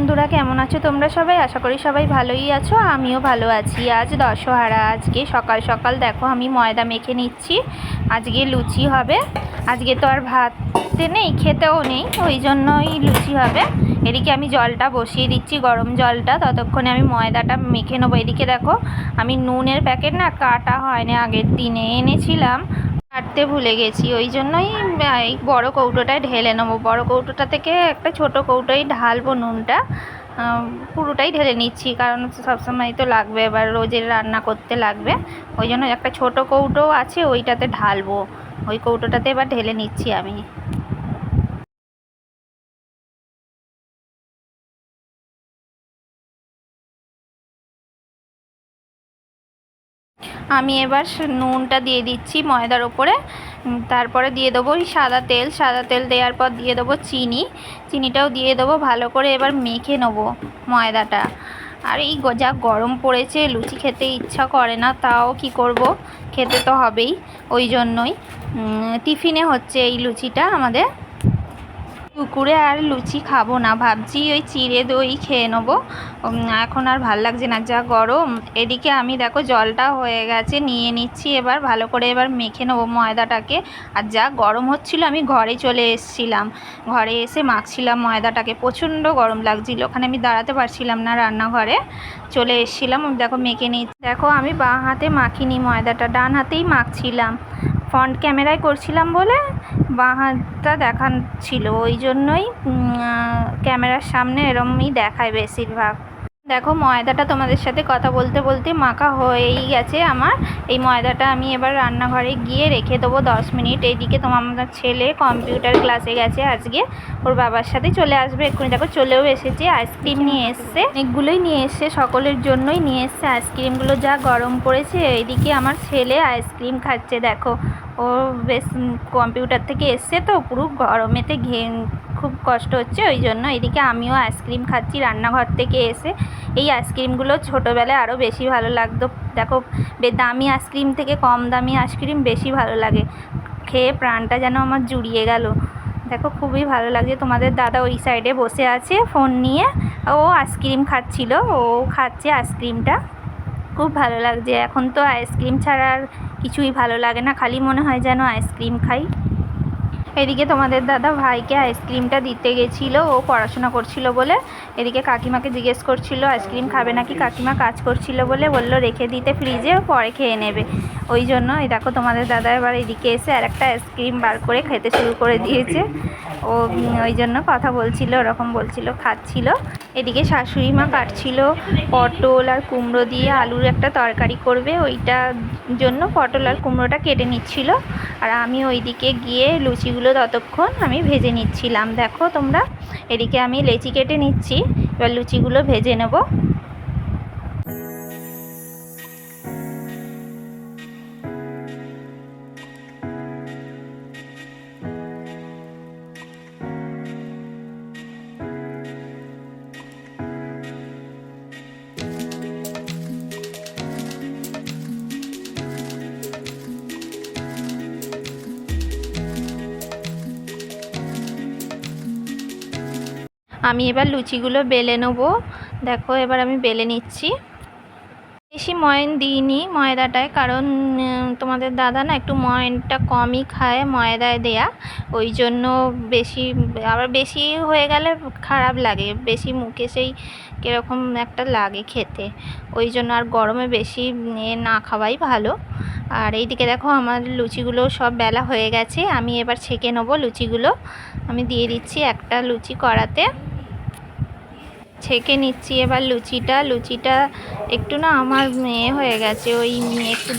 বন্ধুরা, কেমন আছো তোমরা সবাই? আশা করি সবাই ভালোই আছো, আমিও ভালো আছি। আজ দশহারা, আজকে সকাল সকাল দেখো আমি ময়দা মেখে নিচ্ছি। আজকে লুচি হবে। আজকে তো আর ভাতে নেই, খেতেও নেই, ওই জন্যই লুচি হবে। এদিকে আমি জলটা বসিয়ে দিচ্ছি, গরম জলটা। ততক্ষণে আমি ময়দাটা মেখে নেবো। এদিকে দেখো আমি নুনের প্যাকেট না কাটা হয়নি, আগের দিনে এনেছিলাম, কাটতে ভুলে গেছি। ওই জন্যই এই বড় কৌটোটায় ঢেলে নেবো। বড় কৌটোটা থেকে একটা ছোট কৌটোয় ঢালবো নুনটা। পুরোটাই ঢেলে নিচ্ছি, কারণ সবসময় তো লাগবে, এবার রোজের রান্না করতে লাগবে। ওই জন্য একটা ছোট কৌটো আছে, ওইটাতে ঢালবো। ওই কৌটোটাতে এবার ঢেলে নিচ্ছি আমি। আমি এবার নুনটা দিয়ে দিচ্ছি ময়দার ওপরে। তারপরে দিয়ে দেবো ওই সাদা তেল। সাদা তেল দেওয়ার পর দিয়ে দেবো চিনি। চিনিটাও দিয়ে দেবো, ভালো করে এবার মেখে নেবো ময়দাটা। আর এই যা গরম পড়েছে, লুচি খেতে ইচ্ছা করে না, তাও কি করব, খেতে তো হবেই। ওই জন্যই টিফিনে হচ্ছে এই লুচিটা আমাদের। দুপুরে আর লুচি খাবো না, ভাবছি ওই চিড়ে দই খেয়ে নেবো। এখন আর ভাল লাগছে না, যা গরম। এদিকে আমি দেখো জলটা হয়ে গেছে, নিয়ে নিচ্ছি এবার। ভালো করে এবার মেখে নেবো ময়দাটাকে। আর যা গরম হচ্ছিল, আমি ঘরে চলে এসেছিলাম। ঘরে এসে মাখছিলাম ময়দাটাকে, প্রচণ্ড গরম লাগছিল, ওখানে আমি দাঁড়াতে পারছিলাম না, রান্নাঘরে চলে এসেছিলাম। দেখো মেখে নিচ্ছি। দেখো আমি বাঁ হাতে মাখিনি ময়দাটা, ডান হাতেই মাখছিলাম। ফ্রন্ট ক্যামেরায় করছিলাম বলে বাঁ হাতটা দেখাচ্ছিল, ওই জন্যই ক্যামেরার সামনে এরমই দেখায় বেশিরভাগ। দেখো ময়দাটা তোমাদের সাথে কথা বলতে বলতে মাখা হয়েই গেছে আমার। এই ময়দাটা আমি এবার রান্নাঘরে গিয়ে রেখে দেবো 10 মিনিট। এইদিকে তোমার ছেলে কম্পিউটার ক্লাসে গেছে আজকে, ওর বাবার সাথে চলে আসবে এক্ষুনি। দেখো চলেও এসেছে, আইসক্রিম নিয়ে এসছে, অনেকগুলোই নিয়ে এসছে, সকলের জন্যই নিয়ে এসছে আইসক্রিমগুলো। যা গরম পড়েছে, এইদিকে আমার ছেলে আইসক্রিম খাচ্ছে। দেখো ও বেশ কম্পিউটার থেকে এসছে তো, পুরো গরমেতে খুব কষ্ট হচ্ছে, ওই জন্য। এদিকে আমিও আইসক্রিম খাচ্ছি রান্নাঘর থেকে এসে। এই আইসক্রিমগুলো ছোটোবেলায় আরও বেশি ভালো লাগতো। দেখো দামি আইসক্রিম থেকে কম দামি আইসক্রিম বেশি ভালো লাগে, খেয়ে প্রাণটা যেন আমার জুড়িয়ে গেল। দেখো খুবই ভালো লাগছে। তোমাদের দাদা ওই সাইডে বসে আছে ফোন নিয়ে, ও আইসক্রিম খাচ্ছিল, ও খাচ্ছে আইসক্রিমটা। খুব ভালো লাগছে। এখন তো আইসক্রিম ছাড়া আর কিছুই ভালো লাগে না, খালি মনে হয় যেন আইসক্রিম খাই। এদিকে তোমাদের দাদা ভাইকে আইসক্রিমটা দিতে গেছিলো, ও পড়াশোনা করছিল বলে। এদিকে কাকিমাকে জিজ্ঞেস করছিল আইসক্রিম খাবে নাকি, কাকিমা কাজ করছিল বলে বললো রেখে দিতে ফ্রিজে, পরে খেয়ে নেবে। ওই জন্য এই দেখো তোমাদের দাদা এবার এদিকে এসে আর একটা আইসক্রিম বার করে খেতে শুরু করে দিয়েছে। ও ওই জন্য কথা বলছিল, ওরকম বলছিল, খাচ্ছিল। এদিকে শাশুড়ি মা কাটছিল পটল আর কুমড়ো দিয়ে আলুর একটা তরকারি করবে, ওইটার জন্য পটল আর কুমড়োটা কেটে নিচ্ছিল। আর আমি ওইদিকে গিয়ে লুচিগুলো ততক্ষণ আমি ভেজে নিচ্ছিলাম। দেখো তোমরা, এদিকে আমি লেচি কেটে নিচ্ছি, এবার লুচিগুলো ভেজে নেব। আমি এবার লুচিগুলো বেলে নেবো। দেখো এবার আমি বেলে নিচ্ছি। বেশি ময়ান দিইনি ময়দাটায়, কারণ তোমাদের দাদা না একটু ময়ানটা কমই খায় ময়দায় দেয়া, ওই জন্য বেশি, আবার বেশি হয়ে গেলে খারাপ লাগে, বেশি মুখে সেই কীরকম একটা লাগে খেতে। ওই জন্য আর গরমে বেশি না খাওয়াই ভালো। আর এইদিকে দেখো আমার লুচিগুলো সব বেলা হয়ে গেছে, আমি এবার ছেঁকে নেবো লুচিগুলো। আমি দিয়ে দিচ্ছি একটা লুচি কড়াতে, ছেঁকে নিচ্ছি এবার লুচিটা একটু না আমার হয়ে গেছে, ওই একটু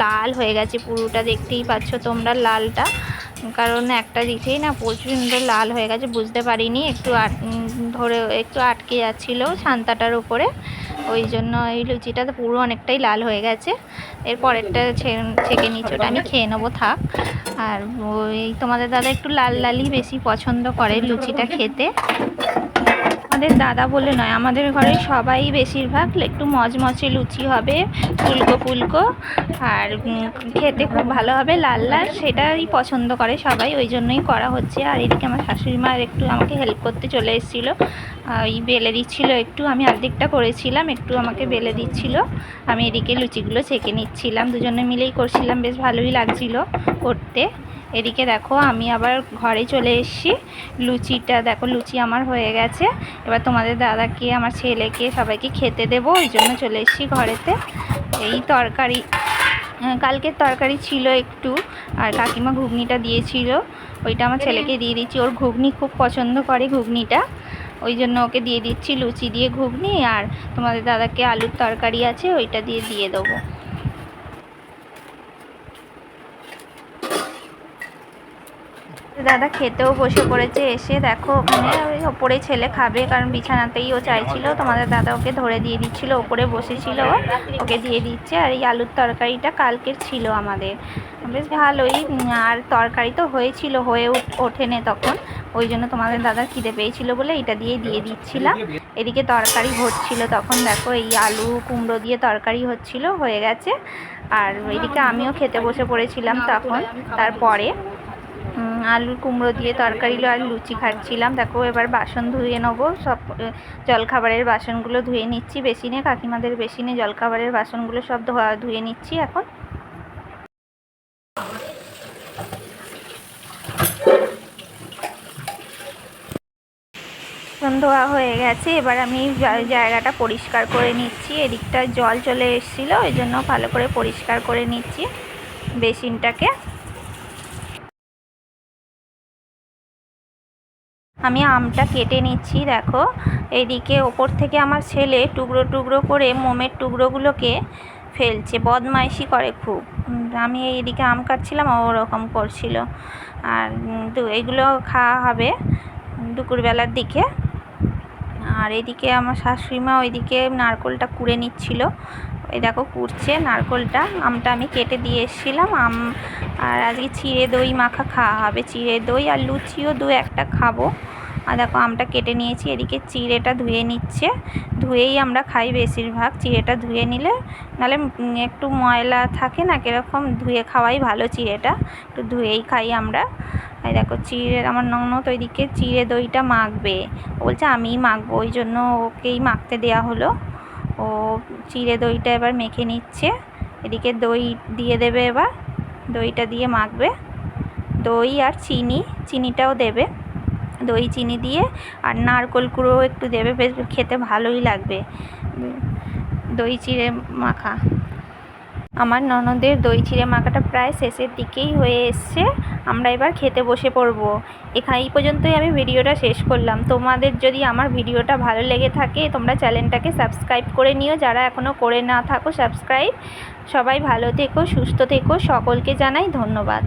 লাল হয়ে গেছে পুরোটা, দেখতেই পাচ্ছ তোমরা লালটা, কারণ একটা দিকেই না প্রচণ্ড লাল হয়ে গেছে, বুঝতে পারিনি, একটু আটকে যাচ্ছিলো ছান্তাটার উপরে, ওই জন্য এই লুচিটা পুরো অনেকটাই লাল হয়ে গেছে। এরপরেরটা ছেঁকে নিচ্ছি, ওটা আমি খেয়ে নেবো থাক। আর ওই তোমাদের দাদা একটু লাল লালই বেশি পছন্দ করে লুচিটা খেতে। তোমাদের দাদা বলে নয়, আমাদের ঘরে সবাই বেশিরভাগ একটু মচমচে লুচি হবে, ফুলকো ফুলকো, আর খেতে খুব ভালো হবে, লাল লাল, সেটাই পছন্দ করে সবাই, ওই জন্যই করা হচ্ছে। আর এদিকে আমার শাশুড়ি মা একটু আমাকে হেল্প করতে চলে এসেছিলো, ওই বেলে দিচ্ছিলো একটু, আমি অর্ধেকটা করেছিলাম, একটু আমাকে বেলে দিচ্ছিল, আমি এদিকে লুচিগুলো ছেঁকে নিচ্ছিলাম, দুজনে মিলেই করছিলাম, বেশ ভালোই লাগছিল করতে। এদিকে দেখো আমি আবার ঘরে চলে এসেছি, লুচিটা দেখো লুচি আমার হয়ে গেছে, এবার তোমাদের দাদাকে, আমার ছেলেকে, সবাইকে খেতে দেবো, ওই জন্য চলে এসেছি ঘরেতে। এই তরকারি, কালকের তরকারি ছিল একটু, আর কাকিমা ঘুগনিটা দিয়েছিল, ওইটা আমার ছেলেকে দিয়ে দিচ্ছি, ওর ঘুগনি খুব পছন্দ করে ঘুগনিটা, ওই জন্য ওকে দিয়ে দিচ্ছি লুচি দিয়ে ঘুগনি, আর তোমাদের দাদাকে আলুর তরকারি আছে ওইটা দিয়ে দেবো। দাদা খেতেও বসে পড়েছে, এসে দেখো ওখানে ওই ওপরে ছেলে খাবে, কারণ বিছানাতেই ও চাইছিল, তোমাদের দাদা ওকে ধরে দিয়ে দিচ্ছিল, ওপরে বসেছিল, ওকে দিয়ে দিচ্ছে। আর এই আলুর তরকারিটা কালকের ছিল আমাদের, বেশ ভালোই, আর তরকারি তো হয়েছিল, হয়ে ওঠেনি তখন, ওই জন্য তোমাদের দাদার খিদে পেয়েছিল বলে এটা দিয়ে দিচ্ছিলাম। এদিকে তরকারি হচ্ছিল তখন, দেখো এই আলু কুমড়ো দিয়ে তরকারি হচ্ছিল, হয়ে গেছে। আর এদিকে আমিও খেতে বসে পড়েছিলাম তখন, তারপরে আলু কুমড়ো দিয়ে তরকারি আর লুচি খাচ্ছিলাম। দেখো এবার বাসন ধুয়ে নেবো, সব জলখাবারের বাসনগুলো ধুয়ে নিচ্ছি বেসিনে, কাকিমাদের বেসিনে জলখাবারের বাসনগুলো সব ধুয়ে নিচ্ছি এখন। ধোয়া হয়ে গেছে, এবার আমি জায়গাটা পরিষ্কার করে নিচ্ছি, এদিকটা জল চলে এসেছিলো, ওই জন্য ভালো করে পরিষ্কার করে নিচ্ছি বেসিনটাকে। আমি আমটা কেটে নিচ্ছি, দেখো এইদিকে ওপর থেকে আমার ছেলে টুকরো টুকরো করে মোমের টুকরোগুলোকে ফেলছে, বদমাইশি করে খুব। আমি এইদিকে আম কাটছিলাম, ওরকম করছিল। আর এগুলো খাওয়া হবে দুপুরবেলার দিকে। আর এদিকে আমার শাশুড়ি মা ওইদিকে নারকোলটা কুড়ে নিচ্ছিল, ওই দেখো কুড়ছে নারকোলটা। আমটা আমি কেটে দিয়ে এসেছিলাম, আম আর আজকে চিড়ে দই মাখা খাওয়া হবে, চিড়ে দই আর লুচিও একটা খাবো। আর দেখো আমটা কেটে নিয়েছি, এদিকে চিড়েটা ধুয়ে নিচ্ছে, ধুয়েই আমরা খাই বেশিরভাগ, চিড়েটা ধুয়ে নিলে নাহলে একটু ময়লা থাকে না, কীরকম ধুয়ে খাওয়াই ভালো, চিড়েটা একটু ধুয়েই খাই আমরা। এই দেখো চিড়ে, আমার ননদ ওইদিকে চিড়ে দইটা মাখবে, বলছে আমিই মাখবো, ওই জন্য ওকেই মাখতে দেওয়া হলো। ও চিড়ে দইটা এবার মেখে নিচ্ছে, এদিকে দই দিয়ে দেবে, এবার দইটা দিয়ে মাখবে, দই আর চিনিটাও দেবে, দই চিনি দিয়ে, আর নারকোল কুড়ো একটু দেবে, বেশ খেতে ভালোই লাগবে দই চিড়ে মাখা। আমার ননদের দই চিড়ে মাখাটা প্রায় শেষের দিকেই হয়ে এসছে, আমরা এবার খেতে বসে পড়বো। এই পর্যন্তই আমি ভিডিওটা শেষ করলাম। তোমাদের যদি আমার ভিডিওটা ভালো লেগে থাকে, তোমরা চ্যানেলটাকে সাবস্ক্রাইব করে নিও, যারা এখনও করে না থাকো সাবস্ক্রাইব। সবাই ভালো থেকো, সুস্থ থেকো, সকলকে জানাই ধন্যবাদ।